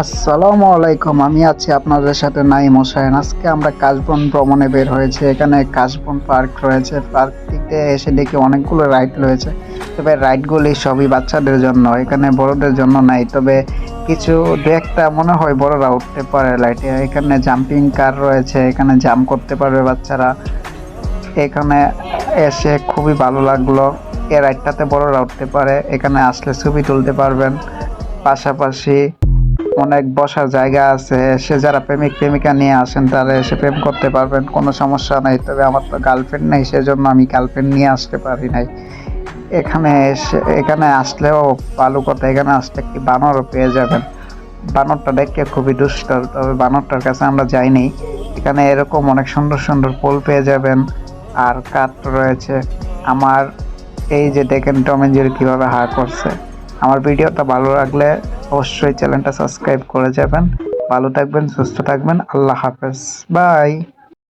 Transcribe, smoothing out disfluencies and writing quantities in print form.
আসসালামু আলাইকুম। আমি আছি আপনাদের সাথে নাইম হোসেন। আজকে আমরা কাশবন ভ্রমণে বের হয়েছি। এখানে কাশবন পার্ক রয়েছে। পার্কটিতে এসে দেখি অনেকগুলো রাইড রয়েছে, তবে রাইডগুলি সবই বাচ্চাদের জন্য, এখানে বড়দের জন্য নাই। তবে কিছু দু একটা মনে হয় বড়রা উঠতে পারে লাইটে। এখানে জাম্পিং কার রয়েছে, এখানে জাম্প করতে পারবে বাচ্চারা। এখানে এসে খুবই ভালো লাগলো। এই রাইডটাতে বড়রা উঠতে পারে, এখানে আসলে ছবি তুলতে পারবেন। পাশাপাশি অনেক বসার জায়গা আছে, সে যারা প্রেমিক প্রেমিকা নিয়ে আসেন তারা এসে প্রেম করতে পারবেন, কোনো সমস্যা নেই। তবে আমার তো গার্লফ্রেন্ড নেই, সেজন্য আমি গার্লফ্রেন্ড নিয়ে আসতে পারি নাই। এখানে আসলেও ভালো কথা, এখানে আসলে একটি বানরও পেয়ে যাবেন। বানরটা দেখতে খুবই দুষ্ট, তবে বানরটার কাছে আমরা যাইনি। এখানে এরকম অনেক সুন্দর সুন্দর পোল পেয়ে যাবেন, আর কাঠ রয়েছে। আমার এই যে দেখেন টম এন্ড জেরি কিভাবে হা করছে। আমার ভিডিওটা ভালো লাগলে অবশ্যই চ্যানেলটা সাবস্ক্রাইব করে যাবেন। ভালো থাকবেন, সুস্থ থাকবেন। আল্লাহ হাফেজ, বাই।